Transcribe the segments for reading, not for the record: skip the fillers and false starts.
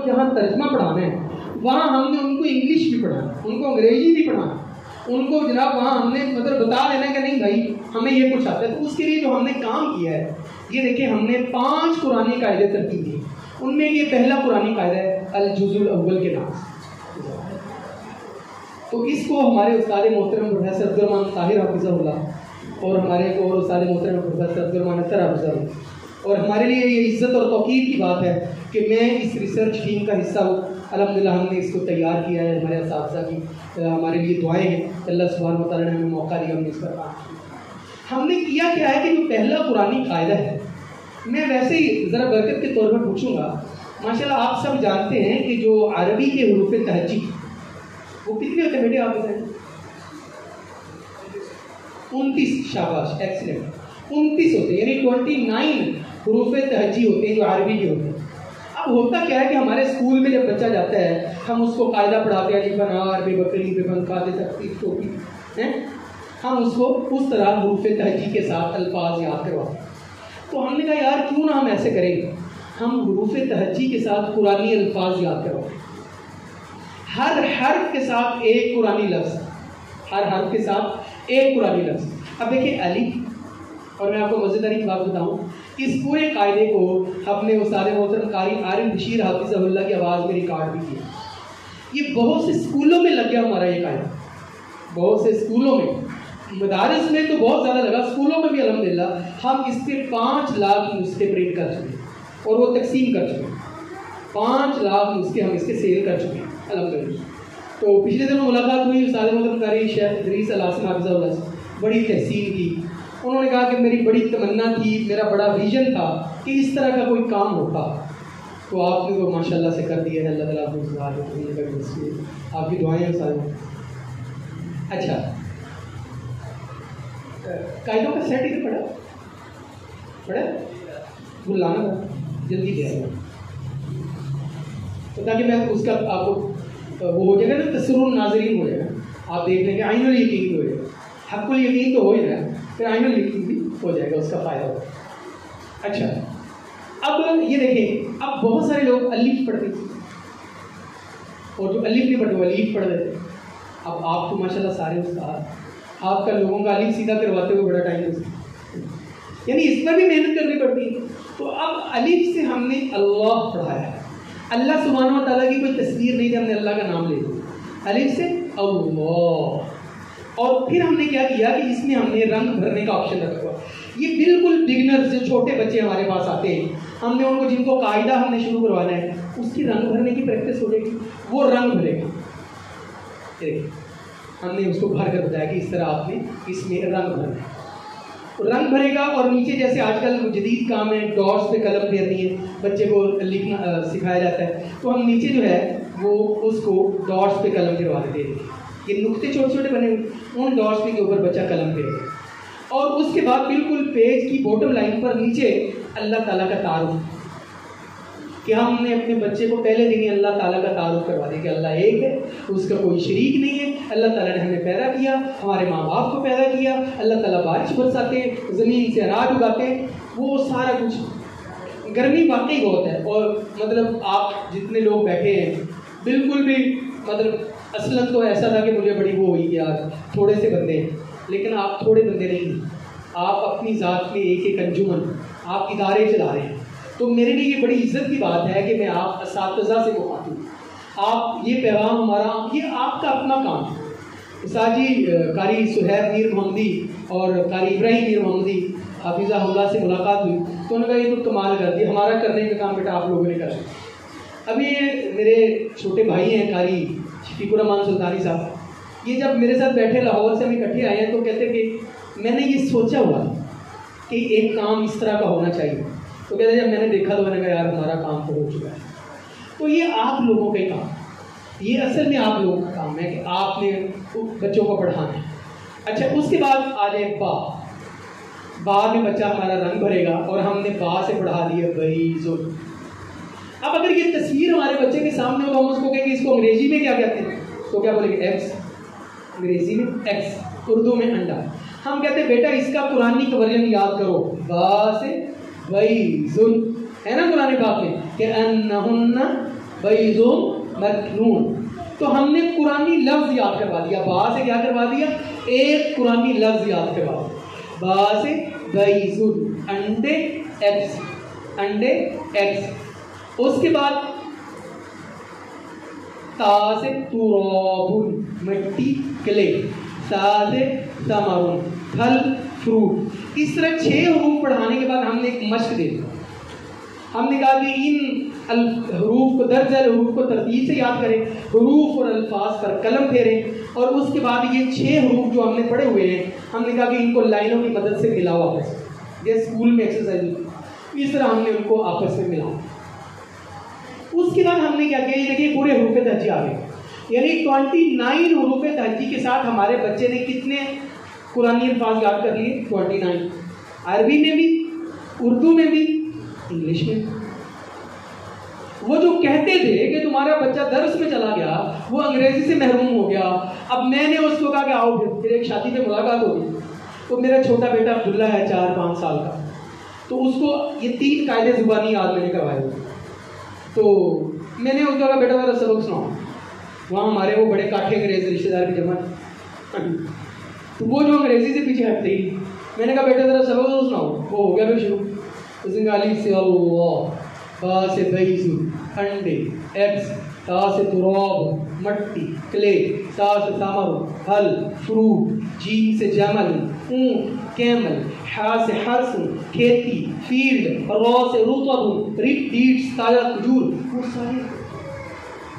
جہاں ترجمہ پڑھانا ہے وہاں ہم نے ان کو انگلش بھی پڑھانا، ان کو انگریزی بھی پڑھانا، ان کو جناب وہاں ہم نے مطلب بتا دینا کہ نہیں بھائی ہمیں یہ کچھ آتا ہے۔ تو اس کے لیے جو ہم نے کام کیا ہے یہ دیکھیں، ہم نے 5 قرآنی قاعدے ترتیب دیے۔ ان میں یہ پہلا قرآنی قاعدہ ہے الجزء الاول کے نام سے۔ تو اس کو ہمارے استاد محترم پروفیسر عبدالرحمن طاہر حافظہ اللہ اور ہمارے ایک اور استاد محترم پروفیسر عبدالرحمن اطہر حافظہ اللہ، اور ہمارے لیے یہ عزت اور توقیر کی بات ہے کہ میں اس ریسرچ ٹیم کا حصہ ہوں۔ الحمدللہ ہم نے اس کو تیار کیا ہے، ہمارے اساتذہ کی ہمارے لیے دعائیں ہیں، اللہ سبحانہ و تعالیٰ نے ہمیں موقع دیا، ہم نے اس پر کام کیا۔ ہم نے کیا کیا ہے کہ جو پہلا قرآنی قاعدہ ہے، میں ویسے ہی ذرا برکت کے طور پر پوچھوں گا۔ ماشاءاللہ آپ سب جانتے ہیں کہ جو عربی کے حروف تہجی وہ کتنے ہوتے ہیں بیٹے آپ بتائیں؟ 29، شاباش، ایکسلنٹ، 29 ہوتے ہیں، یعنی 29 حروف تہجی ہوتے ہیں جو عربی کے ہوتے ہیں۔ اب ہوتا کیا ہے کہ ہمارے اسکول میں جب بچہ جاتا ہے ہم اس کو قاعدہ پڑھاتے ہیں، الف انار بے بکری بے بن قاعدے تخفیف ٹوپی ہیں، ہم اس کو اس طرح حروف تہجی کے ساتھ الفاظ یاد کرواتے ہیں۔ تو ہم نے کہا یار کیوں نہ ہم ایسے کریں، ہم حروف تہجی کے ساتھ قرآنی الفاظ یاد کرواتے ہیں، ہر حرف کے ساتھ ایک قرآنی لفظ، ہر حرف کے ساتھ ایک قرآنی لفظ۔ اب دیکھیں الف، اور میں آپ کو مزیدار ایک بات بتاؤں، اس پورے قاعدے کو اپنے استاد محترم قاری عارف بشیر حافظہ اللہ کی آواز میں ریکارڈ بھی کیا۔ یہ بہت سے اسکولوں میں لگ گیا ہمارا یہ قاعدہ، بہت سے اسکولوں میں، مدارس میں تو بہت زیادہ لگا، اسکولوں میں بھی الحمدللہ ہم اس پہ 5 لاکھ نسخے پرنٹ کر چکے ہیں اور وہ تقسیم کر چکے ہیں۔ 5 لاکھ نسخے ہم اس کے سیل کر چکے ہیں الحمدللہ۔ تو پچھلے دنوں ملاقات ہوئی استاد محترم قاری شیخ ادریس العاصم حافظہ اللہ سے، بڑی تحسین کی۔ انہوں نے کہا کہ میری بڑی تمنا تھی، میرا بڑا ویژن تھا کہ اس طرح کا کوئی کام ہوتا، تو آپ نے وہ ماشاء اللہ سے کر دیا ہے، اللہ تعالیٰ آپ کی دعائیں ہیں سارے۔ اچھا قاعدوں کا سیٹ ادھر پڑھا بلانا جلدی دے آئے تو تاکہ میں اس کا آپ کو وہ ہو جائے گا نا، تسر الناظرین ہو جائے گا، آپ دیکھ لیں گے، عین الیقین ہو جائے گا، حق الیقین تو ہو ہی رہا ہے، پھر عین الیقین بھی ہو جائے گا، اس کا فائدہ ہوگا۔ اچھا اب یہ دیکھیں، اب بہت سارے لوگ الف پڑھتے تھے اور جو الف نہیں پڑھتے وہ الف پڑھ دیتے۔ اب آپ تو ماشاء اللہ سارے استاد، آپ کا لوگوں کا الف سیدھا کرواتے ہوئے بڑا ٹائم ہوتا ہے، یعنی اس میں بھی محنت کرنی پڑتی ہے۔ تو اب الف سے ہم نے اللہ پڑھایا ہے، اللہ سبحانہ و تعالیٰ کی کوئی تصویر نہیں تھی، ہم نے اللہ کا نام لے لیا، الف سے اللہ۔ اور پھر ہم نے کیا کیا کہ اس میں ہم نے رنگ بھرنے کا آپشن رکھا ہوا۔ یہ بالکل بگنرز جو چھوٹے بچے ہمارے پاس آتے ہیں، ہم نے ان کو، جن کو قاعدہ ہم نے شروع کروانا ہے، اس کی رنگ بھرنے کی پریکٹس ہو جائے گی، وہ رنگ بھرے گا۔ ہم نے اس کو بھر کر بتایا کہ اس طرح آپ نے اس میں رنگ بھرنا ہے، رنگ بھرے گا۔ اور نیچے جیسے آج کل جدید کام ہے، ڈاٹس پہ قلم پھیرنی ہے، بچے کو لکھنا سکھایا جاتا ہے، تو ہم نیچے جو ہے وہ اس کو ڈاٹس پہ قلم پھروا دیتے ہیں، یہ نقطے چھوٹے چھوٹے بنے ہوئے، ان ڈاٹس کے اوپر بچہ قلم پھیرے، اور اس کے بعد بالکل پیج کی باٹم لائن پر نیچے اللہ تعالیٰ کا تعارف، کہ ہم نے اپنے بچے کو پہلے دن ہی اللہ تعالیٰ کا تعارف کروا دیا کہ اللہ ایک ہے، اس کا کوئی شریک نہیں ہے، اللہ تعالیٰ نے ہمیں پیدا کیا، ہمارے ماں باپ کو پیدا کیا، اللہ تعالیٰ بارش برساتے ہیں، زمین سے اناج اگاتے ہیں، وہ سارا کچھ۔ گرمی واقعی بہت ہے، اور مطلب آپ جتنے لوگ بیٹھے ہیں بالکل بھی مطلب اصلاً تو ایسا تھا کہ مجھے بڑی وہ ہوئی کہ یار تھوڑے سے بندے ہیں، لیکن آپ تھوڑے بندے نہیں ہیں، آپ اپنی ذات میں ایک ایک انجمن، آپ ادارے چلا رہے ہیں۔ تو میرے لیے یہ بڑی عزت کی بات ہے کہ میں آپ اساتذہ سے مخاطب، آپ یہ پیغام ہمارا، یہ آپ کا اپنا کام ہے۔ ساجی قاری سہیب میر محمدی اور قاری ابراہیم میر محمدی حافظہ اللہ سے ملاقات ہوئی، تو انہوں نے کہا یہ تو کمال کر دیا، ہمارا کرنے کا کام بیٹا آپ لوگوں نے کرا۔ ابھی میرے چھوٹے بھائی ہیں قاری شفیق الرحمان سلطانی صاحب، یہ جب میرے ساتھ بیٹھے لاہور سے ہم اکٹھے آئے ہیں تو کہتے کہ میں نے یہ سوچا ہوا کہ ایک کام اس طرح کا ہونا چاہیے، تو کہتے ہیں جب میں نے دیکھا تو میں نے کہا یار ہمارا کام تو ہو چکا ہے۔ تو یہ آپ لوگوں کا کام، یہ اصل میں آپ لوگوں کا کام ہے کہ آپ نے بچوں کو پڑھانا ہے۔ اچھا اس کے بعد آ جائے با میں بچہ ہمارا رنگ بھرے گا، اور ہم نے با سے پڑھا دیا بیض۔ اب اگر یہ تصویر ہمارے بچے کے سامنے ہو تو ہم اس کو کہیں گے اس کو انگریزی میں کیا کہتے ہیں، تو کیا بولیں گے ایکس، انگریزی میں ایکس، اردو میں انڈا۔ ہم کہتے ہیں بیٹا اس کا قرآنی کا ورژن یاد کرو، با سے بیضن ہے نا قرآن پاک میں کہ انہن بیض مکنون، تو ہم نے قرآنی لفظ یاد کروا دیا، با سے کیا کروا دیا، ایک قرآنی لفظ یاد کروا دیا، با سے بیضن انڈے ایگز، انڈے ایگز. اس کے بعد تا سے تراب مٹی کلے، سا سے ثمر پھل فروٹ. اس طرح 6 حروف پڑھانے کے بعد ہم نے ایک مشق دے دی. ہم نے کہا کہ ان حروف کو درج حروف کو ترتیب سے یاد کریں، حروف اور الفاظ پر قلم پھیریں، اور اس کے بعد یہ 6 حروف جو ہم نے پڑھے ہوئے ہیں ہم نے کہا کہ ان کو لائنوں کی مدد سے ملاؤ آپس میں، یہ اسکول میں ایکسرسائز ہوتی، اس طرح ہم نے ان کو آپس میں ملاؤ. اس کے بعد ہم نے کیا کیا، یہ دیکھیے پورے حروف تہجی آ گئے، یعنی 29 حروف تہجی کے ساتھ ہمارے بچے نے کتنے قرآنی الفاظ یاد کر لیے، 29، عربی میں بھی، اردو میں بھی، انگلش میں. وہ جو کہتے تھے کہ تمہارا بچہ درس میں چلا گیا، وہ انگریزی سے محروم ہو گیا، اب میں نے اس کو کہا کہ آؤ پھر ایک شادی پہ ملاقات ہوگی. تو میرا چھوٹا بیٹا عبداللہ ہے 4-5 سال کا، تو اس کو یہ 3 قاعدے زبانی یاد میں نے کروائے ہوئے. تو میں نے اس کو کہا بیٹا میرا سبق سناؤ. وہاں ہمارے وہ بڑے کاٹھے انگریز رشتے دار کی جمع، تو وہ جو انگریزی سے پیچھے ہٹتے ہی، میں نے کہا بیٹا ذرا سبق تو سناؤ. وہ ہو گیا پھر شروع. اس نے کہا الف سے اللہ، با سے بیضن انڈے ایگز، تا سے تراب مٹی کلے، سا سے ثمر پھل فروٹ، جیم سے جمل اونٹ کیمل، ہا سے ہرس کھیتی فیلڈ، را سے رطب ریڈ ڈیٹس تازہ کھجور. وہ سارے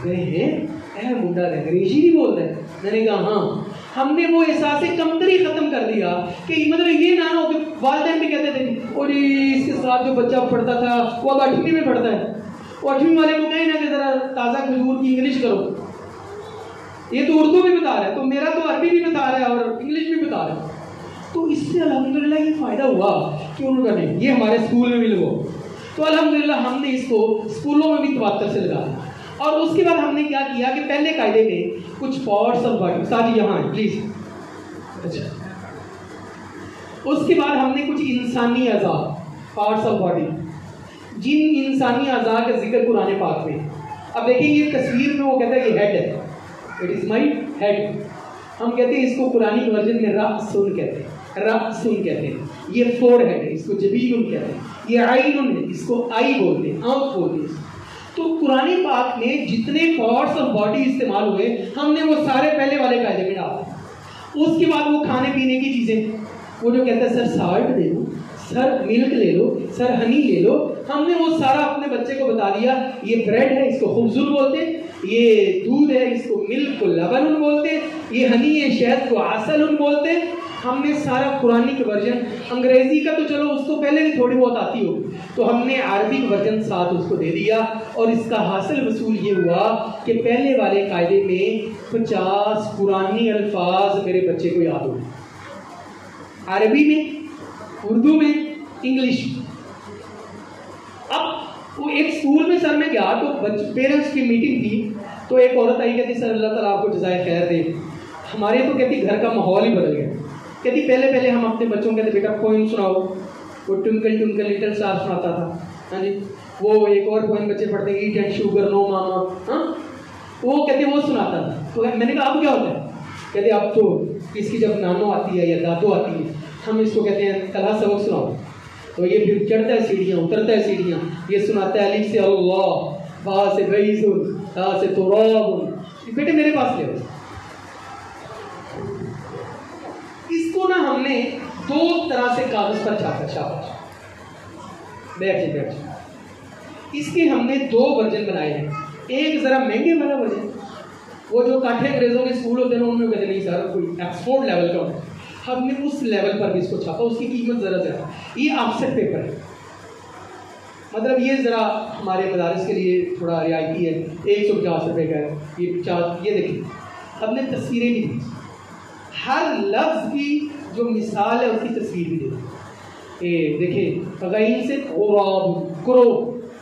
گئے ہیں. اے منڈا انگریزی نہیں بول رہے. میں نے کہا ہاں. ہم نے وہ احساس کمتری ختم کر دیا کہ مطلب یہ نہ ہو کہ والدین بھی کہتے تھے اور اس کے ساتھ جو بچہ پڑھتا تھا وہ اب 8ویں میں پڑھتا ہے، وہ 8ویں والے کو کہیں نا کہ ذرا تازہ کھجور کی انگلش کرو. یہ تو اردو میں بتا رہا ہے، تو میرا تو عربی بھی بتا رہا ہے اور انگلش بھی بتا رہا ہے. تو اس سے الحمدللہ یہ فائدہ ہوا کہ انہوں نے کہا یہ ہمارے اسکول میں بھی لگو. تو الحمدللہ ہم نے اس کو اسکولوں میں بھی تواتر سے لگا دیا. اور اس کے بعد ہم نے کیا کیا کہ پہلے قاعدے میں کچھ پارٹس آف باڈی، ساتھ یہاں ہیں پلیز. اچھا، اس کے بعد ہم نے کچھ انسانی اعضاء، پارٹس آف باڈی، جن انسانی اعضاء کا ذکر قرآن پاک میں. اب دیکھیں یہ تصویر میں وہ کہتا ہے یہ ہیڈ ہے، اٹ از مائی ہیڈ. ہم کہتے ہیں اس کو قرآنی ورژن میں رأسن کہتے ہیں، رأسن کہتے ہیں. یہ فور ہیڈ ہے، اس کو جبین کہتے ہیں. یہ عین ہے، اس کو آئی بولتے ہیں، آنکھ بولتے ہیں. تو قرآن پاک میں جتنے پارٹس آف باڈی استعمال ہوئے ہم نے وہ سارے پہلے والے قاعدے میں ڈالے. اس کے بعد وہ کھانے پینے کی چیزیں، وہ جو کہتا ہے سر سالٹ دے لو، سر ملک لے لو، سر ہنی لے لو، ہم نے وہ سارا اپنے بچے کو بتا دیا. یہ بریڈ ہے، اس کو خبزن بولتے ہیں. یہ دودھ ہے، اس کو ملک کو لبن بولتے ہیں. یہ ہنی ہے، شہد کو عسل بولتے ہیں. ہم نے سارا قرآنی کا ورژن، انگریزی کا تو چلو اس کو پہلے بھی تھوڑی بہت آتی ہو، تو ہم نے عربی کا ورژن ساتھ اس کو دے دیا. اور اس کا حاصل وصول یہ ہوا کہ پہلے والے قاعدے میں 50 قرآنی الفاظ میرے بچے کو یاد ہوئے، عربی میں، اردو میں، انگلش میں. اب وہ ایک اسکول میں سر میں گیا تو پیرنٹس کی میٹنگ تھی، تو ایک عورت آئی کہتی سر اللہ تعالیٰ آپ کو جزائے خیر دے. ہمارے تو کہتی گھر کا ماحول ہی بدل گیا. کہتی پہلے ہم اپنے بچوں کو کہتے بیٹا پوئم سناؤ. وہ ٹوئنکل ٹوئنکل لٹل اسٹار سناتا تھا. ہاں جی، وہ ایک اور پوئم بچے پڑھتے ہیں ایٹ اینڈ شوگر نو ماما، ہاں وہ کہتے وہ سناتا تھا. تو میں نے کہا اب کیا ہوتا ہے؟ کہتے اب تو اس کی جب نانو آتی ہے یا دادو آتی ہے ہم اس کو کہتے ہیں کلھا سبق سناؤ. تو یہ پھر چڑھتا ہے سیڑھیاں، اترتا ہے سیڑھیاں، یہ سناتا ہے الف سے اللہ، با سے بیضن، تا سے تراب. بیٹے میرے پاس لے آؤ. اس کو نا ہم نے 2 طرح سے کاغذ پر چھاپا. شاباش، بیٹھے. اس کے ہم نے 2 ورژن بنائے ہیں. ایک ذرا مہنگے والا ورژن، وہ جو کاٹھے انگریزوں کے اسکول ہوتے ہیں ان میں کہتے نہیں سر کوئی ایکسفورڈ لیول کا ہوتا ہے. ہم نے اس لیول پر بھی اس کو چھاپا. اس کی قیمت ذرا زیادہ. یہ آف سیٹ پیپر ہے، مطلب یہ ذرا ہمارے مدارس کے لیے تھوڑا رعایتی ہے. 150 روپے کا ہے. یہ دیکھیں ہم نے تصویریں بھی دی، ہر لفظ کی جو مثال ہے اس کی تصویر بھی دے دی. دیکھیں غین سے کرو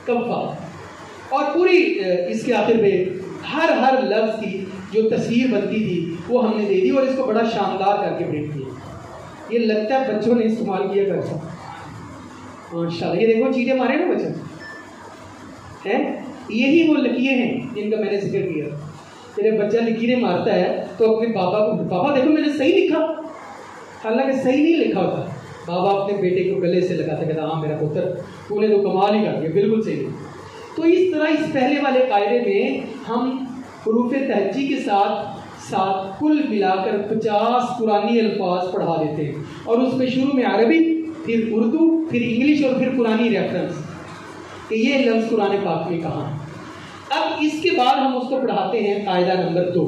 کفا، اور پوری اس کے آخر پہ ہر لفظ کی جو تصویر بنتی تھی وہ ہم نے دے دی، اور اس کو بڑا شاندار کر کے پرنٹ کیا. یہ لگتا ہے بچوں نے استعمال کیا کرتا. ماشاءاللہ یہ دیکھو چیزیں مارے نا بچہ ہے. یہی وہ لکیریں ہیں جن کا میں نے ذکر کیا. میرے بچہ لکیریں مارتا ہے تو اپنے پاپا کو پاپا دیکھو میں نے صحیح لکھا, حالانکہ صحیح نہیں لکھا ہوتا. بابا اپنے بیٹے کو گلے سے لگاتا کہتا ہاں میرا پتر تو نے تو کمال ہی کر دیا, بالکل صحیح نہیں. تو اس طرح اس پہلے والے قاعدے میں ہم حروف تہجی کے ساتھ کل ملا کر 50 قرآنی الفاظ پڑھا دیتے ہیں, اور اس میں شروع میں عربی, پھر اردو, پھر انگلش, اور پھر قرآنی ریفرنس کہ یہ لفظ قرآن پاک میں کہاں ہے. اب اس کے بعد ہم اس کو پڑھاتے ہیں قاعدہ نمبر 2.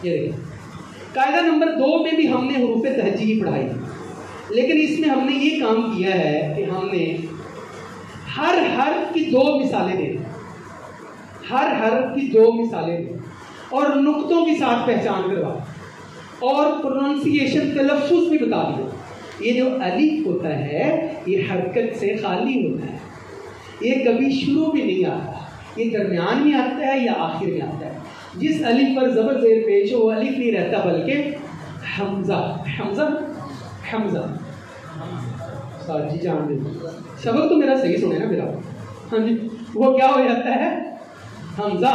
یہ دیکھیں قاعدہ نمبر 2 میں بھی ہم نے حروف تہجی ہی پڑھائی, لیکن اس میں ہم نے یہ کام کیا ہے کہ ہم نے ہر حرف کی 2 مثالیں دیں, ہر حرف کی 2 مثالیں دیں, اور نقطوں کے ساتھ پہچان کروا, اور پروننسیشن تلفظ بھی بتا دیا. یہ جو الف ہوتا ہے یہ حرکت سے خالی ہوتا ہے, یہ کبھی شروع بھی نہیں آتا, یہ درمیان میں آتا ہے یا آخر میں آتا ہے. جس الف پر زبر زیر پیش ہو وہ الف نہیں رہتا بلکہ حمزہ. حمزہ حمزہ جی جان دے سبق تو میرا صحیح سنے نا میرا. ہاں جی وہ کیا ہو جاتا ہے حمزہ,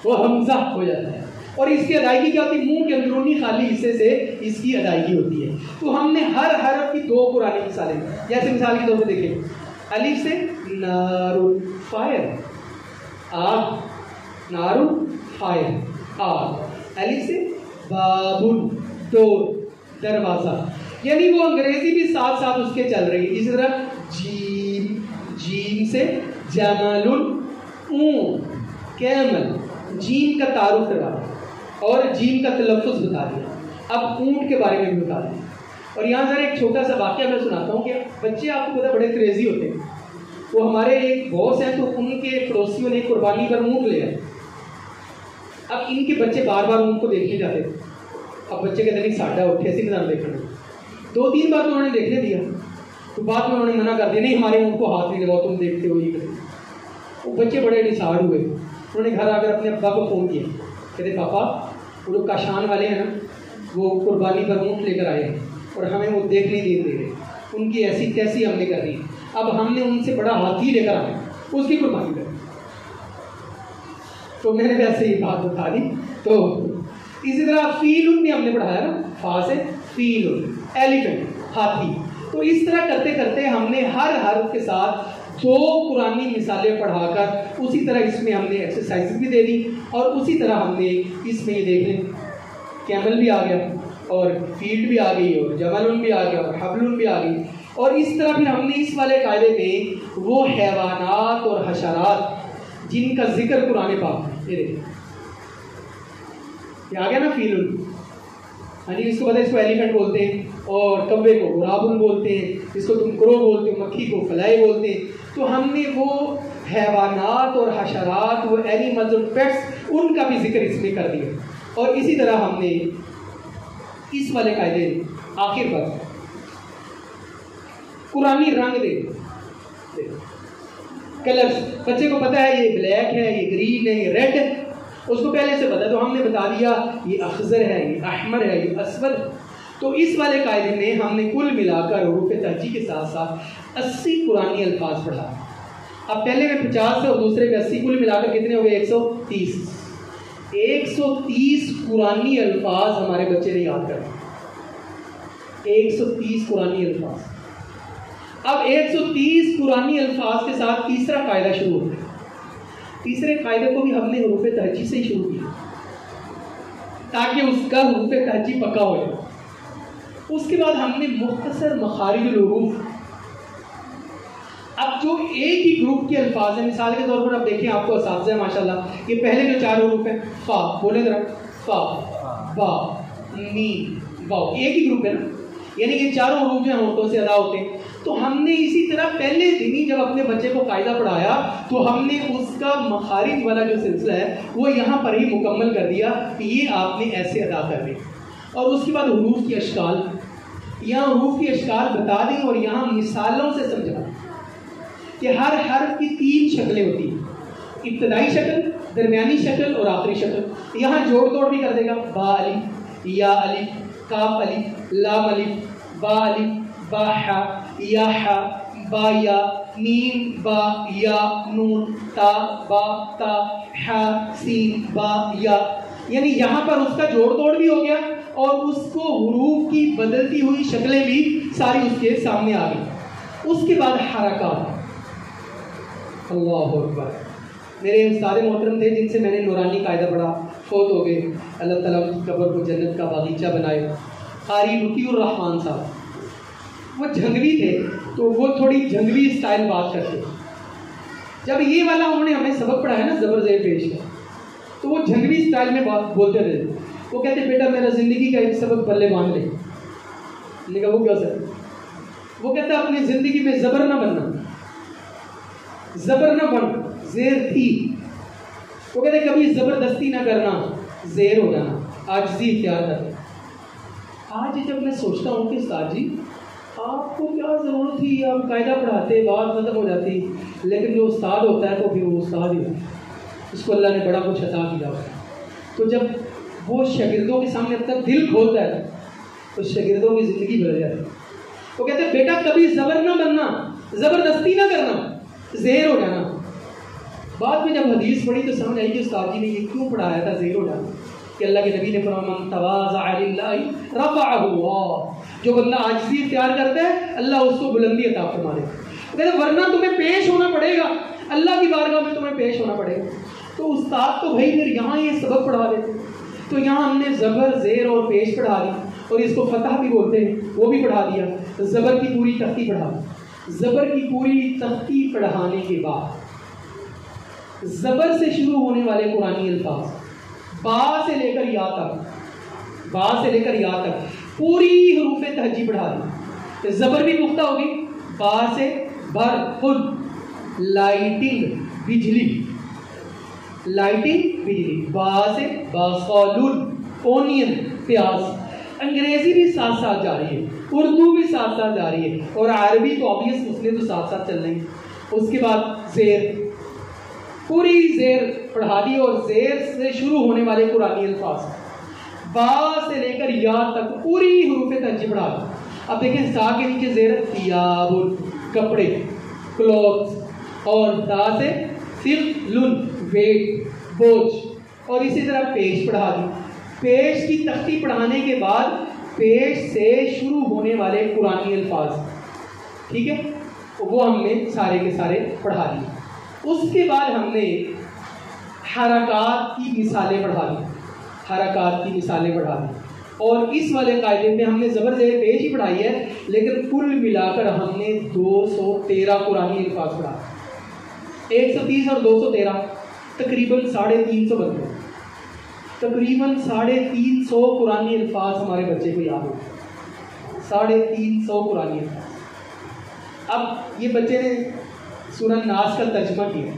وہ حمزہ ہو جاتا ہے. اور اس کی ادائیگی کیا ہوتی ہے, منہ کے اندرونی خالی حصے سے اس کی ادائیگی ہوتی ہے. تو ہم نے ہر حرف کی 2 قرآنی مثالیں, جیسے مثال کے طور پہ دیکھیں الف سے نار فائر, آگ, نار فائر آگ. الف سے باب ڈور, دروازہ. یعنی وہ انگریزی بھی ساتھ ساتھ اس کے چل رہی ہے. اسی طرح جیم, جیم سے جمل, اون, کیمل. جیم کا تعارف کروا دیا اور جیم کا تلفظ بتا دیا. اب اونٹ کے بارے میں بھی بتا دیا. اور یہاں ذرا ایک چھوٹا سا واقعہ میں سناتا ہوں کہ بچے آپ کو پتہ بڑے کریزی ہوتے ہیں. وہ ہمارے ایک باس ہیں تو ان کے پڑوسیوں نے قربانی پر اونٹ لے آئے. اب ان کے بچے بار بار اونٹ کو دیکھنے جاتے تھے. اب بچے کہتے نہیں ساڈا اٹھے اسی نظر دیکھنا. 2-3 بار تو انہوں نے دیکھنے دیا, تو بعد میں انہوں نے منع کر دیا نہیں ہمارے اونٹ کو ہاتھ نہیں لگاؤ, تم دیکھتے ہو یہ کرتے. وہ بچے بڑے ڈسارڈ ہوئے. انہوں نے گھر آ کر اپنے ابا کو فون کیا, کہتے پاپا وہ لوگ کاشان والے ہیں نا وہ قربانی پر اونٹ لے کر آئے ہیں اور ہمیں وہ دیکھنے نہیں دے رہے, ان کی ایسی تیسی ہم نے کر دی. اب ہم نے ان سے بڑا ہاتھی لے کر آئے اس کی قربانی کر. تو میں نے ویسے ہی بات بتا دی. تو اسی طرح فیل بھی ہم نے پڑھایا نا, فا سے فیل, ایلیفنٹ ہاتھی. تو اس طرح کرتے کرتے ہم نے ہر حرف کے ساتھ 2 قرآنی مثالیں پڑھا کر اسی طرح اس میں ہم نے ایکسرسائز بھی دے دی, اور اسی طرح ہم نے اس میں یہ دیکھ لیں کیمل بھی آ گیا اور فیلڈ بھی آ گئی اور جمل بھی آ گیا اور حبل بھی آ گئی. اور اس طرح پھر ہم نے اس والے قاعدے میں وہ حیوانات اور حشرات جن کا ذکر قرآن پاک میں یہ آ گیا نا فیل, ہاں جی اس کو پتہ ہے اس کو ایلیفنٹ بولتے ہیں, اور کبے کو غرابن بولتے ہیں, اس کو تم کرو بولتے ہو, مکھی کو فلائی بولتے ہیں. تو ہم نے وہ حیوانات اور حشرات, وہ اینیملز اور پیٹس, ان کا بھی ذکر اس میں کر دیا. اور اسی طرح ہم نے اس والے قاعدے آخر پر قرآنی رنگ دے کلرز. بچے کو پتہ ہے یہ بلیک ہے, یہ گرین ہے, یہ ریڈ ہے, اس کو پہلے سے پتا. تو ہم نے بتا دیا یہ اخضر ہے, یہ احمر ہے, یہ اسود. تو اس والے قاعدے میں ہم نے کل ملا کر حروف تہجی کے ساتھ ساتھ 80 قرآنی الفاظ پڑھا. اب پہلے میں 50 سے اور دوسرے میں 80, کل ملا کر کتنے ہو گئے 130. 130 قرآنی الفاظ ہمارے بچے نے یاد کرنا. 130 قرآنی الفاظ. اب 130 قرآنی الفاظ کے ساتھ تیسرا قاعدہ شروع ہوتا ہے. تیسرے قاعدے کو بھی ہم نے حروف تہجی سے ہی شروع کیا تاکہ اس کا حروف تہجی پکا ہو جائے. اس کے بعد ہم نے مختصر مخارج الحروف. اب جو ایک ہی گروپ کے الفاظ ہیں, مثال کے طور پر اب دیکھیں آپ کو اساتذہ ماشاءاللہ, یہ پہلے جو 4 حروف ہیں فا, بولیں ذرا, فا, با, میم, واو, ایک ہی گروپ ہے نا, یعنی یہ 4 حروف جو ہونٹوں سے ادا ہوتے ہیں. تو ہم نے اسی طرح پہلے دن ہی جب اپنے بچے کو قاعدہ پڑھایا تو ہم نے اس کا مخارج والا جو سلسلہ ہے وہ یہاں پر ہی مکمل کر دیا کہ یہ آپ نے ایسے ادا کر دیں. اور اس کے بعد حروف کی اشکال, یہاں حروف کی اشکال بتا دیں اور یہاں مثالوں سے سمجھا دیں کہ ہر حرف کی 3 شکلیں ہوتی ہیں, ابتدائی شکل, درمیانی شکل اور آخری شکل. یہاں جوڑ توڑ بھی کر دے گا, با الف, یا الف, قاف الف لام الف با الف با حا یا حا با یا میم با یا نون تا با تا حا سین با یا، یعنی یہاں پر اس کا جوڑ توڑ بھی ہو گیا اور اس کو حروف کی بدلتی ہوئی شکلیں بھی ساری اس کے سامنے آ گئی. اس کے بعد حرکات. اللہ اکبر. میرے استاد محترم تھے جن سے میں نے نورانی قاعدہ پڑھا، فوت ہو گئے، اللہ تعالیٰ ان کی قبر کو جنت کا باغیچہ بنائے. قاری لطیف الرحمان صاحب، وہ جھنگوی تھے تو وہ تھوڑی جھنگوی اسٹائل بات کرتے. جب یہ والا انہوں نے ہمیں سبق پڑھایا نا زبر زیر پیش کا، تو وہ جھنگوی اسٹائل میں بات بولتے رہے. وہ کہتے بیٹا میرا زندگی کا ایک سبق پلے باندھ لے. میں نے کہا وہ کیا سر؟ وہ کہتا اپنی زندگی میں زبر نہ بننا، زبر نہ بن، زیر تھی. وہ کہتے کبھی زبردستی نہ کرنا، زیر ہو جانا، عاجزی اختیار کرنا. آج جب میں سوچتا ہوں کہ استاد جی آپ کو کیا ضرورت تھی، آپ قاعدہ پڑھاتے بات ختم ہو جاتی، لیکن جو استاد ہوتا ہے تو پھر وہ استاد ہی ہوتا ہے، اس کو اللہ نے بڑا کچھ عطا کیا ہوتا ہے. تو جب وہ شاگردوں کے سامنے اپنا دل کھولتا ہے تو شاگردوں کی زندگی بدل جاتی ہے. وہ کہتے ہیں بیٹا کبھی زبر نہ بننا، زبردستی نہ کرنا، زیر ہو جانا. بعد میں جب حدیث پڑھی تو سمجھ آئی کہ استاد جی نے یہ کیوں پڑھایا تھا زیر ہو جانا، کہ اللہ کے نبی نے فرمایا من تواضع للہ رفعہ اللہ، جو بندہ عاجزی اختیار کرتا ہے اللہ اس کو بلندی عطا فرما دے. کہتے ہیں ورنہ تمہیں پیش ہونا پڑے گا اللہ کی بارگاہ میں، تمہیں پیش ہونا پڑے گا. تو استاد تو بھائی پھر یہاں یہ سبق پڑھا دیتے، تو یہاں ہم نے زبر زیر اور پیش پڑھا دی، اور اس کو فتح بھی بولتے ہیں وہ بھی پڑھا دیا. زبر کی پوری تختی پڑھا. زبر کی پوری تختی پڑھانے کے بعد زبر سے شروع ہونے والے قرآنی الفاظ با سے لے کر یا تک، با سے لے کر یا تک پوری حروف تہجی پڑھا دی. زبر بھی پختہ ہوگی، با سے بر خود، لائٹنگ بجلی، لائٹنگ بجلی، با سے باصالون اونین پیاز. انگریزی بھی ساتھ ساتھ جا رہی ہے، اردو بھی ساتھ ساتھ جا رہی ہے، اور عربی تو آبویس مسئلے تو ساتھ ساتھ چل رہے ہیں. اس کے بعد زیر، پوری زیر پڑھا دی، اور زیر سے شروع ہونے والے قرآنی الفاظ با سے لے کر یا تک پوری حروف تہجی پڑھا دی. اب دیکھیں سا کے نیچے زیر ثیاب کپڑے، کلوتھ، اور دا سے ثقل ویٹ بوجھ، اور اسی طرح پیش پڑھا دی. پیش کی تختی پڑھانے کے بعد پیش سے شروع ہونے والے قرآنی الفاظ، ٹھیک ہے، وہ ہم نے سارے کے سارے پڑھا دیے. اس کے بعد ہم نے حرکات کی مثالیں پڑھا دی، حرکات کی مثالیں پڑھا دی. اور اس والے قاعدے میں ہم نے زبر زیر پیش ہی پڑھائی ہے، لیکن کل ملا کر ہم نے 213 قرآنی الفاظ پڑھا. 130 اور 213 تقریباً 350 بنتے ہیں. تقریباً 350 قرآنی الفاظ ہمارے بچے کو یاد ہو. 350 قرآنی الفاظ. اب یہ بچے نے سورہ ناس کا ترجمہ کیا،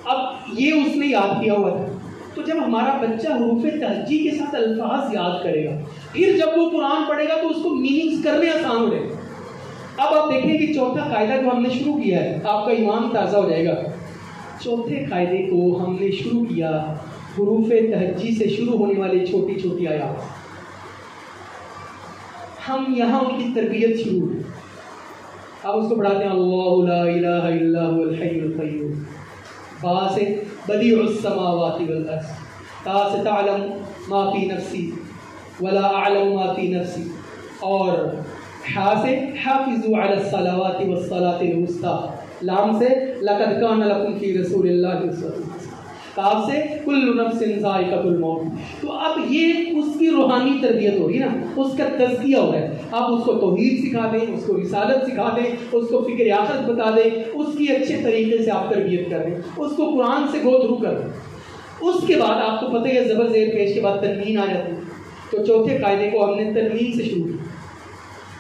اب یہ اس نے یاد کیا ہوا تھا. تو جب ہمارا بچہ حروف تہجی کے ساتھ الفاظ یاد کرے گا، پھر جب وہ قرآن پڑھے گا تو اس کو میننگز کرنے آسان ہو جائے گا. اب آپ دیکھیں کہ چوتھا قاعدہ جو ہم نے شروع کیا ہے، آپ کا ایمان تازہ ہو جائے گا. چوتھے قاعدے کو ہم نے شروع کیا حروف تہجی سے شروع ہونے والی چھوٹی چھوٹی آیات. ہم یہاں ان کی تربیت شروع ہے. آپ اس کو پڑھاتے ہیں اللہ لا الہ الا هو الحی القیوم. با سے بدیع السماوات والارض، تا سے تعلم ما فی نفسی ولا اعلم ما فی نفسی، اور حا سے حافظوا علی الصلوات والصلاة الوسطی، لام سے لقد کان لکم فی رسول اللہ اسوۃ حسنہ، کاف سے کل نفس ذائقۃ الموت. تو اب یہ اس کی روحانی تربیت ہوگی نا، اس کا تزکیہ ہو رہا ہے. آپ اس کو توحید سکھا دیں، اس کو رسالت سکھا دیں، اس کو فکر آخرت بتا دیں، اس کی اچھے طریقے سے آپ تربیت کر دیں، اس کو قرآن سے گو تھرو کر دیں. اس کے بعد آپ کو پتہ ہے زبر زیر پیش کے بعد تنوین آ جاتی ہے. تو چوتھے قاعدے کو ہم نے تنوین سے شروع کیا.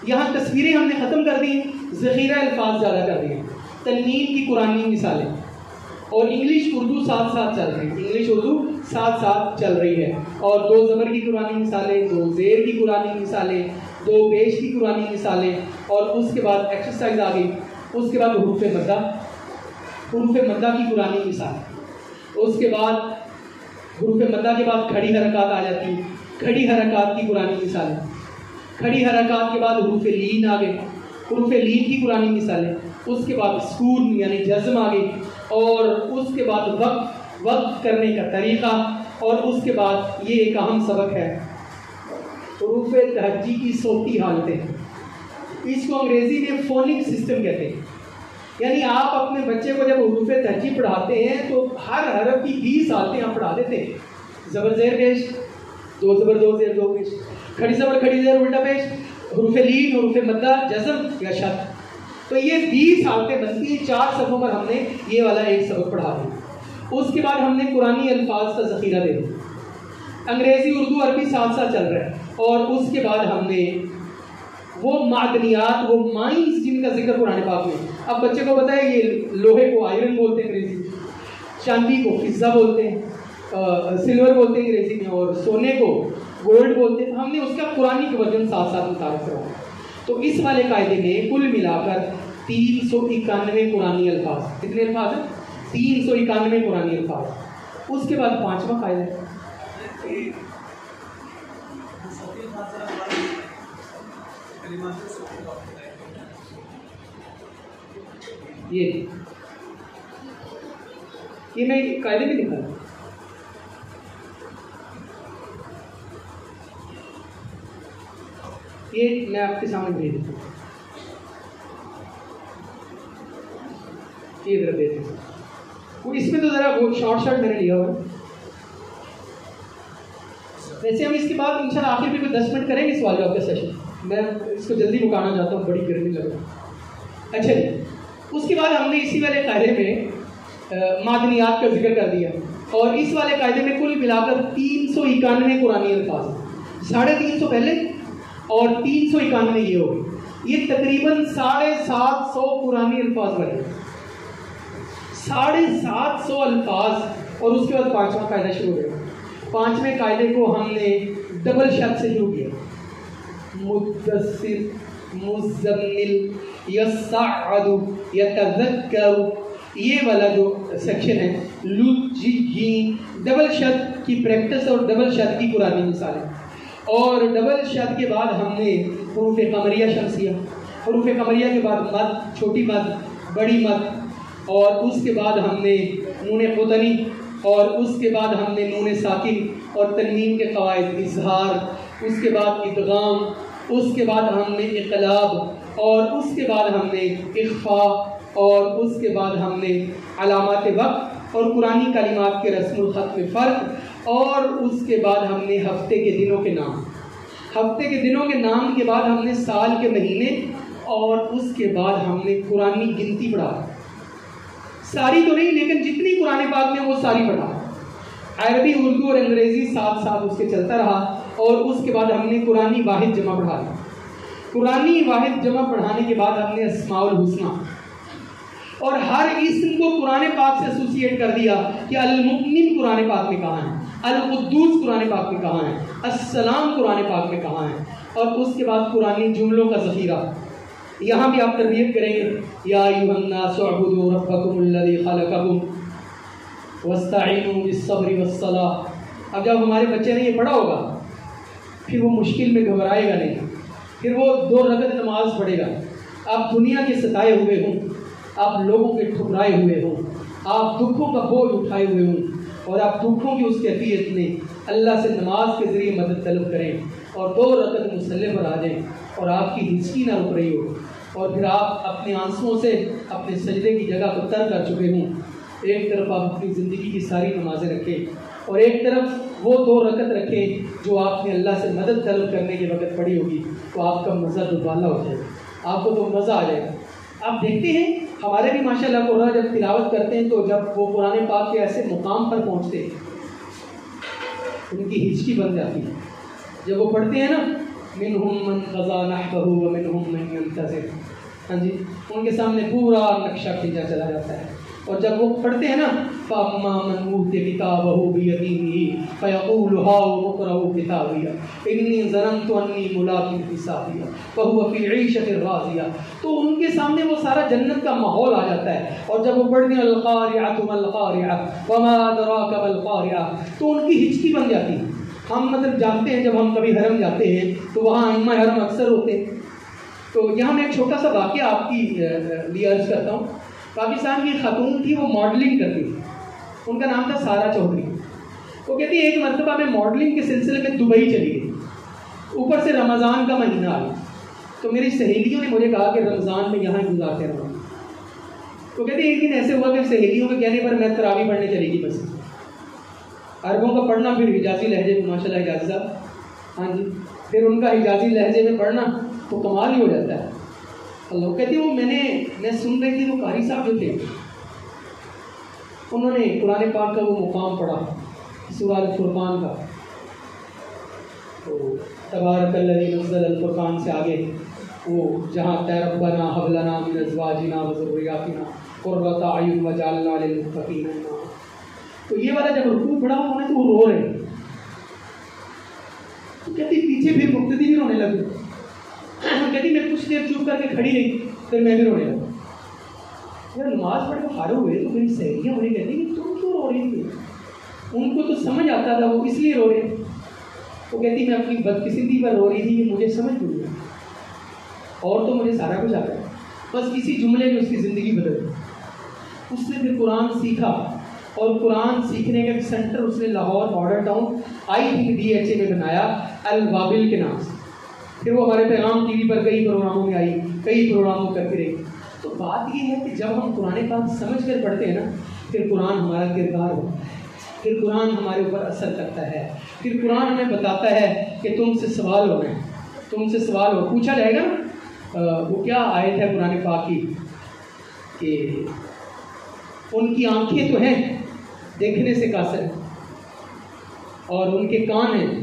یہاں تصویریں ہم نے ختم کر دی، ذخیرہ الفاظ زیادہ کر دیے. تنوین کی قرآنی مثالیں، اور انگلش اردو ساتھ ساتھ چل رہی ہے، انگلش اردو ساتھ ساتھ چل رہی ہے. اور 2 زبر کی قرآنی مثالیں، 2 زیر کی قرآنی مثالیں، 2 پیش کی قرآنی مثالیں، اور اس کے بعد ایکسرسائز آ گئی. اس کے بعد حروف مدہ، حروف مدہ کی قرآنی مثال. اس کے بعد حروف مدہ کے بعد کھڑی حرکات آ جاتی ہیں. کھڑی حرکات کی قرآنی مثالیں. کھڑی حرکات کے بعد حروف لین آ گئے, حروف لین کی قرآنی مثالیں. اس کے بعد سکون یعنی جزم آ گئی, اور اس کے بعد وقت کرنے کا طریقہ, اور اس کے بعد یہ ایک اہم سبق ہے حروف تہجی کی صوتی حالتیں. اس کو انگریزی میں فونک سسٹم کہتے ہیں. یعنی آپ اپنے بچے کو جب حروف تہجی پڑھاتے ہیں تو ہر حرف کی 20 حالتیں آپ پڑھا دیتے ہیں. زبر زیر پیش, دو زبر دو زیر دو پیش, کھڑی زبر کھڑی زیر الٹا پیش, حروف لین, حروف مدہ, جزم یا شد. تو یہ 20 حالتیں بنتی ہیں. 4 صفحوں پر ہم نے یہ والا ایک سبق پڑھا دیا. اس کے بعد ہم نے قرآنی الفاظ کا ذخیرہ دے دیا. انگریزی اردو عربی ساتھ ساتھ چل رہا ہے. اور اس کے بعد ہم نے وہ معدنیات, وہ مائنز جن کا ذکر قرآن پاک میں. اب بچے کو پتہ ہے یہ لوہے کو آئرن بولتے ہیں انگریزی, چاندی کو فضہ بولتے ہیں, سلور بولتے ہیں انگریزی میں, اور سونے کو گولڈ بولتے ہیں. ہم نے اس کا قرآنی کا ورژن ساتھ ساتھ متعارف کروایا. تو اس والے قاعدے میں کل ملا کر 391 قرآنی الفاظ. کتنے الفاظ ہیں؟ 391 قرآنی الفاظ. اس کے بعد 5واں قاعدہ ہے یہ میں قاعدے میں لکھا ہوں. یہ میں آپ کے سامنے بھیج دیتا ہوں. یہ ادھر دیتے ہیں. اس میں تو ذرا وہ شارٹ میں نے لیا ہوا. ویسے ہم اس کے بعد انشاءاللہ آخر میں کوئی 10 منٹ کریں گے سوال جواب کا سیشن. میں اس کو جلدی مکانا چاہتا ہوں, بڑی گرمی لگ رہی ہے. اچھا جی, اس کے بعد ہم نے اسی والے قاعدے میں معدنیات کا ذکر کر دیا, اور اس والے قاعدے میں کل ملا کر 391 قرآنی الفاظ. 350 پہلے اور 391 یہ ہو گئی. یہ تقریباً 750 قرآنی الفاظ بنے. 750 الفاظ. اور اس کے بعد 5واں قاعدہ شروع ہو گیا. 5ویں قاعدے کو ہم نے ڈبل شد سے شروع کیا. مدثر, مزمل, یصعد, یتذکر, یہ والا جو سیکشن ہے لجین, ڈبل شد کی پریکٹس اور ڈبل شد کی قرآنی مثالیں. اور ڈبل شد کے بعد ہم نے حروف قمریہ شمسیہ, حروف قمریہ کے بعد مد, چھوٹی مد, بڑی مد, اور اس کے بعد ہم نے نون قطنی, اور اس کے بعد ہم نے نون ساکن اور تنوین کے قواعد, اظہار, اس کے بعد ادغام, اس کے بعد ہم نے اقلاب, اور اس کے بعد ہم نے اخفاء, اور اس کے بعد ہم نے علامات وقت اور قرآنی کلمات کے رسم الخط میں فرق, اور اس کے بعد ہم نے ہفتے کے دنوں کے نام. ہفتے کے دنوں کے نام کے بعد ہم نے سال کے مہینے, اور اس کے بعد ہم نے قرآنی گنتی پڑھا. ساری تو نہیں لیکن جتنی قرآن پاک میں وہ ساری پڑھا. عربی, اردو اور انگریزی ساتھ ساتھ اس کے چلتا رہا. اور اس کے بعد ہم نے قرآنی واحد جمع پڑھا دی. قرآنی واحد جمع پڑھانے کے بعد ہم نے اسماء الحسنہ اور ہر اسم کو قرآن پاک سے ایسوسیٹ کر دیا کہ المؤمن قرآن پاک میں کہاں ہے, القدوس قرآن پاک میں کہاں ہے, السلام قرآن پاک میں کہاں ہے. اور اس کے بعد قرآنی جملوں کا ذخیرہ. یہاں بھی آپ تربیت کریں گے, یا ایھا الناس اعبدوا ربکم الذی خلقکم واستعینوا بالصبر والصلاۃ. اب جب ہمارے بچے نے یہ پڑھا ہوگا پھر وہ مشکل میں گھبرائے گا نہیں, پھر وہ 2 رکعت نماز پڑھے گا. آپ دنیا کے ستائے ہوئے ہوں, آپ لوگوں کے ٹھکرائے ہوئے ہوں, آپ دکھوں کا بوجھ اٹھائے ہوئے ہوں, اور آپ دکھوں کی اس کیفیت میں اللہ سے نماز کے ذریعے مدد طلب کریں, اور 2 رکعت مصلی پر آ جائیں, اور آپ کی ہچکی نہ رک رہی ہو, اور پھر آپ اپنے آنسوؤں سے اپنے سجدے کی جگہ کو تر کر چکے ہوں. ایک طرف آپ اپنی زندگی کی ساری نمازیں رکھیں, اور ایک طرف وہ 2 رکعت رکھیں جو آپ نے اللہ سے مدد طلب کرنے کے وقت پڑھی ہوگی. تو آپ کا مزہ دوبالا ہو جائے گا, آپ کو تو مزہ آ جائے گا. آپ دیکھتے ہیں ہمارے بھی ماشاء اللہ قرآن جب تلاوت کرتے ہیں تو جب وہ قرآن پاک کے ایسے مقام پر پہنچتے ہیں ان کی ہچکی بن جاتی ہے. جب وہ پڑھتے ہیں نا, منہم من قضا نحبہ ومنہم من ينتظر, ہاں جی, ان کے سامنے پورا نقشہ کھینچا چلا جاتا ہے. اور جب وہ پڑھتے ہیں نا, فَأَمَّا مَنْ أُوتِيَ كِتَابَهُ بِيَمِينِهِ فَيَقُولُ هَاؤُمُ اقْرَءُوا كِتَابِيَهْ إِنِّي ظَنَنتُ أَنِّي مُلَاقٍ حِسَابِيَهْ وَهُوَ فِي عِيشَةٍ رَاضِيَةٍ. تو ان کے سامنے وہ سارا جنت کا ماحول آ جاتا ہے. اور جب وہ پڑھتے ہیں القارعۃ ما القارعۃ وما ادراک ما القارعۃ, تو ان کی ہچکی بن جاتی ہے. ہم مطلب جانتے ہیں جب ہم کبھی حرم جاتے ہیں تو وہاں ائمہ حرم اکثر ہوتے ہیں. تو یہاں میں ایک چھوٹا سا واقعہ آپ کی لیے عرض کرتا ہوں. پاکستان کی خاتون تھی, وہ ماڈلنگ کرتی تھی, ان کا نام تھا سارا چودھری. وہ کہتی ہے ایک مرتبہ میں ماڈلنگ کے سلسلے میں دبئی چلی گئی, اوپر سے رمضان کا مہینہ آ گیا, تو میری سہیلیوں نے مجھے کہا کہ رمضان میں یہاں گزارتے رہو. تو کہتے ہیں ایک دن ایسے ہوا کہ سہیلیوں کے کہنے پر میں تراویح پڑھنے چلی گئی. بس عربوں کا پڑھنا, پھر حجازی لہجے میں, ماشاء اللہ حجازی صاحب, ہاں جی, پھر ان کا حجازی لہجے میں پڑھنا تو کمال ہی ہو جاتا ہے. اللہ کہتی وہ میں سن رہی تھی, وہ قاری صاحب جو تھے انہوں نے قرآن پاک کا وہ مقام پڑھا سورہ الفرقان کا, تو تبارک الذی نزل الفرقان سے آگے وہ جہاں ربنا ھب لنا من ازواجنا وذرریاتنا قرۃ اعین وجعلنا للمتقین اماما. تو یہ والا جب رکوع پڑھا انہوں نے تو وہ رو رہے, تو کہتی پیچھے پھر مقتدی بھی رونے لگے. کہتی میں کچھ دیر چپ کر کے کھڑی رہی, پھر میں بھی رونے لگا. جب نماز پڑھ کے فارغ ہوئے تو میری سہیلیاں مجھے کہتی کہ تم کیوں رو رہی تھی؟ ان کو تو سمجھ آتا تھا وہ اس لیے رو رہے. وہ کہتی میں اپنی بدقسمتی پر رو رہی تھی, یہ مجھے سمجھ نہیں آیا, اور تو مجھے سارا کچھ آتا ہے, بس کسی جملے میں اس کی زندگی بدل گئی. اس نے پھر قرآن سیکھا, اور قرآن سیکھنے کا ایک سینٹر اس نے لاہور ماڈل ٹاؤن ITDHA میں بنایا الوابل کے نام سے. پھر وہ ہمارے پیغام ٹی وی پر کئی پروگراموں میں آئی, کئی پروگراموں کرتی رہی. تو بات یہ ہے کہ جب ہم قرآن پاک سمجھ کر پڑھتے ہیں نا, پھر قرآن ہمارا کردار ہوتا ہے, پھر قرآن ہمارے اوپر اثر کرتا ہے, پھر قرآن ہمیں بتاتا ہے کہ تم سے سوال ہو رہے ہیں, تم سے سوال ہو پوچھا جائے گا. وہ کیا آیت ہے قرآن پاک کی کہ ان کی آنکھیں تو ہیں دیکھنے سے قاصر ہیں, اور ان کے کان ہیں,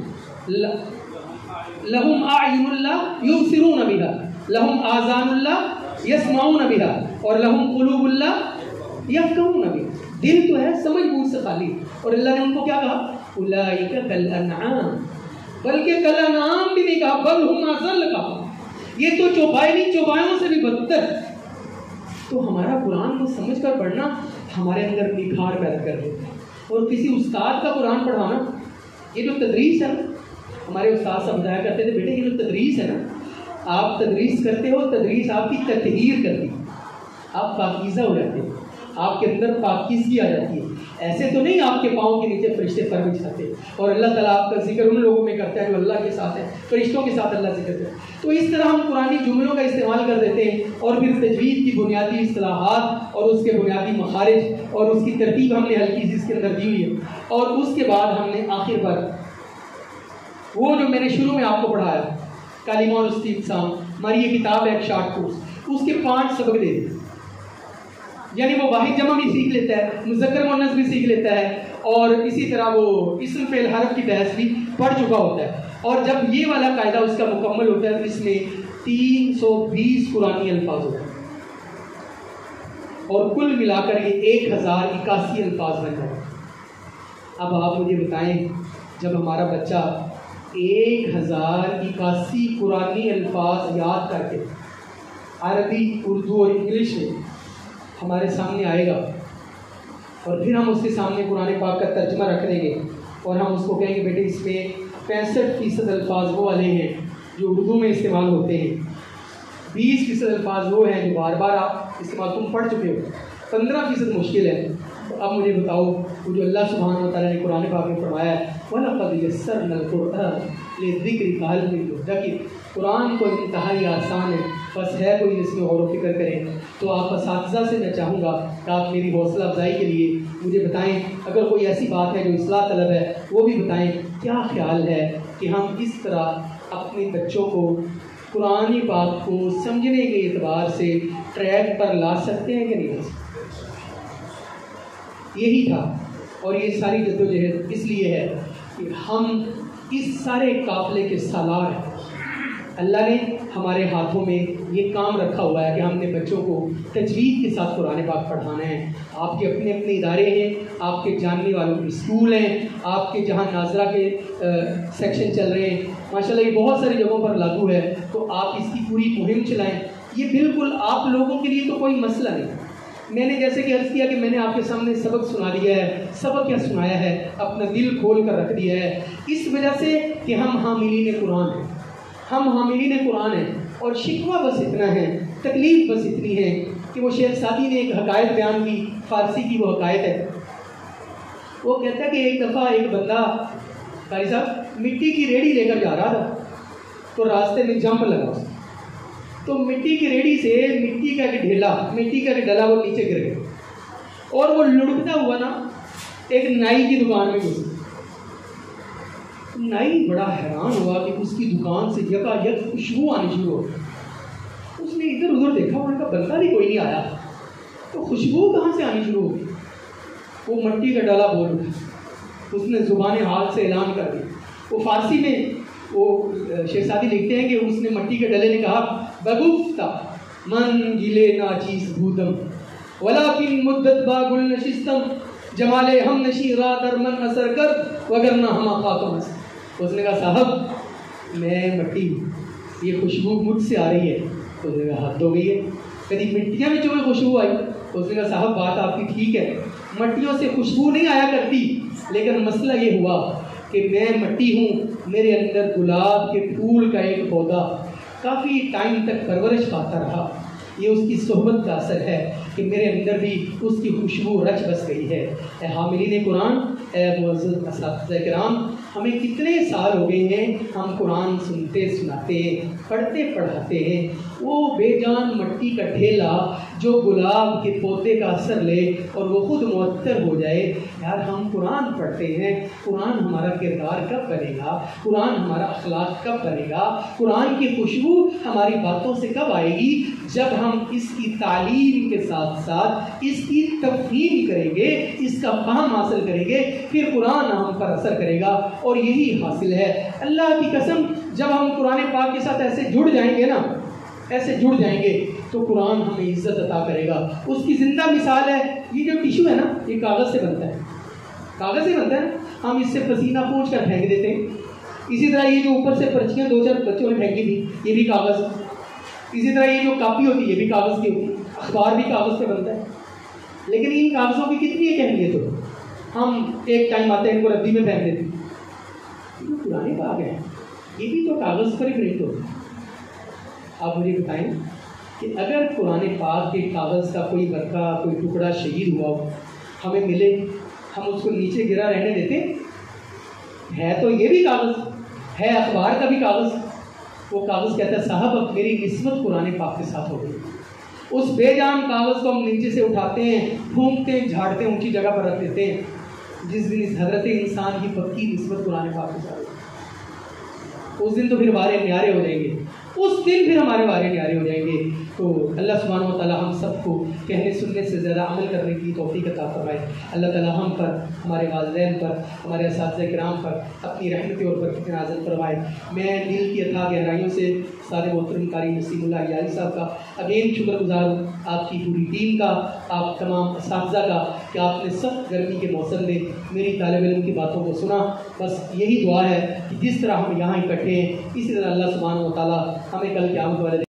لہم اعین اللہ یبصرون بہا, لہم آذان اللہ یسمعون بہا, اور لہم قلوب اللہ یفقہون بہا. دل تو ہے سمجھ بوجھ سے خالی, اور اللہ نے ان کو کیا کہا, اولئک کالانعام, بلکہ کالانعام بھی نہیں کہا, بل ہم اضل کہا, یہ تو چوپایوں سے بھی بدتر. تو ہمارا قرآن کو سمجھ کر پڑھنا ہمارے اندر نکھار پیدا کر دیتا ہے. اور کسی استاد کا قرآن پڑھانا, یہ جو تدریس ہے نا, ہمارے استاد سمجھایا کرتے تھے بیٹے یہ جو تدریس ہے نا, آپ تدریس کرتے ہو, تدریس آپ کی تطہیر کرتی ہے, آپ پاکیزہ ہو جاتے ہیں, آپ کے اندر پاکیزگی آ جاتی ہے. ایسے تو نہیں آپ کے پاؤں کے نیچے فرشتے پر بچھاتے, اور اللہ تعالیٰ آپ کا ذکر ان لوگوں میں کرتا ہے جو اللہ کے ساتھ ہیں, فرشتوں کے ساتھ اللہ ذکر کرتا ہے. تو اس طرح ہم قرآنی جملوں کا استعمال کر دیتے ہیں, اور پھر تجوید کی بنیادی اصطلاحات اور اس کے بنیادی مخارج اور اس کی ترتیب ہم نے ہلکی سی اس کے اندر دی ہوئی ہے. اور اس کے بعد ہم نے آخر پر وہ جو میں نے شروع میں آپ کو پڑھایا کلمہ اور استفہام, ہماری یہ کتاب ہے ایک شارٹ کورس, اس کے 5 سبق دے دیے. یعنی وہ واحد جمع بھی سیکھ لیتا ہے, مذکر مؤنث بھی سیکھ لیتا ہے, اور اسی طرح وہ اسم فعل حرف کی بحث بھی پڑھ چکا ہوتا ہے. اور جب یہ والا قاعدہ اس کا مکمل ہوتا ہے تو اس میں 320 قرآنی الفاظ ہوتے ہیں, اور کل ملا کر یہ 1081 الفاظ بن جائے. اب آپ مجھے بتائیں, جب ہمارا بچہ 1081 قرآنی الفاظ یاد کر کے عربی, اردو اور انگلش میں ہمارے سامنے آئے گا, اور پھر ہم اس کے سامنے قرآن پاک کا ترجمہ رکھ دیں گے, اور ہم اس کو کہیں گے بیٹے اس میں 65% الفاظ وہ والے ہیں جو اردو میں استعمال ہوتے ہیں, 20% الفاظ وہ ہیں جو بار بار آپ استعمال تم پڑھ چکے ہو, 15% مشکل ہے. تو اب مجھے بتاؤ, وہ جو اللہ سبحانہ و تعالیٰ نے قرآن پاک میں فرمایا ہے وَلَقَدْ يَسَّرْنَا الْقُرْآنَ لِلذِّكْرِ فَهَلْ مِن مُدَّكِرٍ, قرآن کو انتہائی آسان ہے, بس ہے کوئی اس میں غور و فکر کریں. تو آپ اساتذہ سے میں چاہوں گا کہ آپ میری حوصلہ افزائی کے لیے مجھے بتائیں, اگر کوئی ایسی بات ہے جو اصلاح طلب ہے وہ بھی بتائیں. کیا خیال ہے کہ ہم اس طرح اپنے بچوں کو قرآن پاک کو سمجھنے کے اعتبار سے ٹریک پر لا سکتے ہیں کہ نہیں لا سکتے؟ یہی تھا, اور یہ ساری جدوجہد اس لیے ہے کہ ہم اس سارے قافلے کے سالار ہیں. اللہ نے ہمارے ہاتھوں میں یہ کام رکھا ہوا ہے کہ ہم نے بچوں کو تجوید کے ساتھ قرآن پاک پڑھانا ہے. آپ کے اپنے اپنے ادارے ہیں, آپ کے جاننے والوں کے اسکول ہیں, آپ کے جہاں ناظرہ کے سیکشن چل رہے ہیں, ماشاءاللہ یہ بہت ساری جگہوں پر لاگو ہے. تو آپ اس کی پوری مہم چلائیں. یہ بالکل آپ لوگوں کے لیے تو کوئی مسئلہ نہیں, میں نے جیسے کہ عرض کیا کہ میں نے آپ کے سامنے سبق سنا دیا ہے. سبق کیا سنایا ہے؟ اپنا دل کھول کر رکھ دیا ہے، اس وجہ سے کہ ہم حاملین قرآن ہیں. ہم حاملین قرآن ہیں، اور شکوہ بس اتنا ہے، تکلیف بس اتنی ہے کہ وہ شیخ سعدی نے ایک حکایت بیان کی، فارسی کی وہ حکایت ہے. وہ کہتا ہے کہ ایک دفعہ ایک بندہ قاری صاحب مٹی کی ریڑھی لے کر جا رہا تھا، تو راستے میں جمپ لگا، تو مٹی کی ریڑھی سے مٹی کا ایک ڈلا وہ نیچے گر گیا، اور وہ لڑکتا ہوا نا ایک نائی کی دکان میں گھسا. نائی بڑا حیران ہوا کہ اس کی دکان سے یکایک خوشبو آنی شروع ہو. اس نے ادھر ادھر دیکھا، انہوں نے کہا بندہ بھی کوئی نہیں آیا، تو خوشبو کہاں سے آنی شروع ہو گئی؟ وہ مٹی کا ڈلا بول اٹھا، اس نے زبان حال سے اعلان کر دیا. وہ فارسی میں وہ شیخ سعدی لکھتے ہیں کہ اس نے مٹی کے ڈلے نے کہا بگفتا من گلے ناچیز بھوتم ولیکن مدت با گل نشستم جمالے ہم نشی رات ارمن اثر کر وگرنہ ہما خاتم اثر. اس نے کہا صاحب میں مٹی ہوں، یہ خوشبو مجھ سے آ رہی ہے. اس نے کہا حد ہو گئی ہے، کبھی مٹیاں میں جو خوشبو آئی. اس نے کہا صاحب بات آپ کی ٹھیک ہے، مٹیوں سے خوشبو نہیں آیا کرتی، لیکن مسئلہ یہ ہوا کہ میں مٹی ہوں، میرے اندر گلاب کے پھول کا ایک پودا کافی ٹائم تک پرورش پاتا رہا. یہ اس کی صحبت کا اثر ہے کہ میرے اندر بھی اس کی خوشبو رچ بس گئی ہے. اے حاملین قرآن، اے معزز اساتذہ کرام، ہمیں کتنے سال ہو گئے ہیں ہم قرآن سنتے سناتے پڑھتے پڑھاتے ہیں. وہ بے جان مٹی کا ڈھیلا جو گلاب کے پودے کا اثر لے اور وہ خود معطر ہو جائے. یار ہم قرآن پڑھتے ہیں، قرآن ہمارا کردار کب بنے گا؟ قرآن ہمارا اخلاق کب بنے گا؟ قرآن کی خوشبو ہماری باتوں سے کب آئے گی؟ جب ہم اس کی تعلیم کے ساتھ ساتھ اس کی تفہیم کریں گے، اس کا فہم حاصل کریں گے، پھر قرآن ہم پر اثر کرے گا. اور یہی حاصل ہے. اللہ کی قسم جب ہم قرآن پاک کے ساتھ ایسے جڑ جائیں گے نا، ایسے جڑ جائیں گے تو قرآن ہمیں عزت عطا کرے گا. اس کی زندہ مثال ہے یہ جو ٹیشو ہے نا، یہ کاغذ سے بنتا ہے، کاغذ سے بنتا ہے. ہم اس سے پسینہ پوچھ کر پھینک دیتے ہیں. اسی طرح یہ جو اوپر سے پرچیاں 2-4 بچوں نے پھینکی تھی، یہ بھی کاغذ. اسی طرح یہ جو کاپی ہوتی ہے یہ بھی کاغذ کی ہوتی ہے، اخبار بھی کاغذ سے بنتا ہے. لیکن ان کاغذوں کی کتنی ایک اہمیت ہو، ہم ایک ٹائم آتے ہیں ان کو ردی میں پھینک دیتے ہیں. جو پرانے باغ ہیں یہ بھی تو کاغذ پر ہی پرنٹ ہوتے ہیں. آپ مجھے بتائیں کہ اگر قرآن پاک کے کاغذ کا کوئی ورقہ، کوئی ٹکڑا شہید ہوا ہو، ہمیں ملے، ہم اس کو نیچے گرا رہنے دیتے؟ ہے تو یہ بھی کاغذ ہے، اخبار کا بھی کاغذ. وہ کاغذ کہتا ہے صاحب اب میری نسبت قرآن پاک کے ساتھ ہو گئی. اس بے جان کاغذ کو ہم نیچے سے اٹھاتے ہیں، پھونکتے ہیں، جھاڑتے ہیں، اونچی جگہ پر رکھ دیتے ہیں. جس دن اس حضرت انسان کی پکی نسبت قرآن پاک کے ساتھ ہوگی، اس دن تو پھر وارے نیارے ہو جائیں گے، اس دن پھر ہمارے وارے نیارے ہو جائیں گے. تو اللہ سبحانہ و تعالیٰ ہم سب کو کہنے سننے سے زیادہ عمل کرنے کی توفیق عطا فرمائے. اللہ تعالیٰ ہم پر، ہمارے والدین پر، ہمارے اساتذہ کرام پر اپنی رحمت اور برکت نازل فرمائے. میں دل کی اتھاہ گہرائیوں سے سارے محترم قاری نسیم اللہ یاری صاحب کا اگین شکر گزار ہوں، آپ کی پوری ٹیم کا، آپ تمام اساتذہ کا، کہ آپ نے سخت گرمی کے موسم میں میری طالب علم کی باتوں کو سنا. بس یہی دعا ہے کہ جس طرح ہم یہاں اکٹھے ہیں اسی طرح اللہ سبحانہ و تعالیٰ ہمیں کل قیامت والے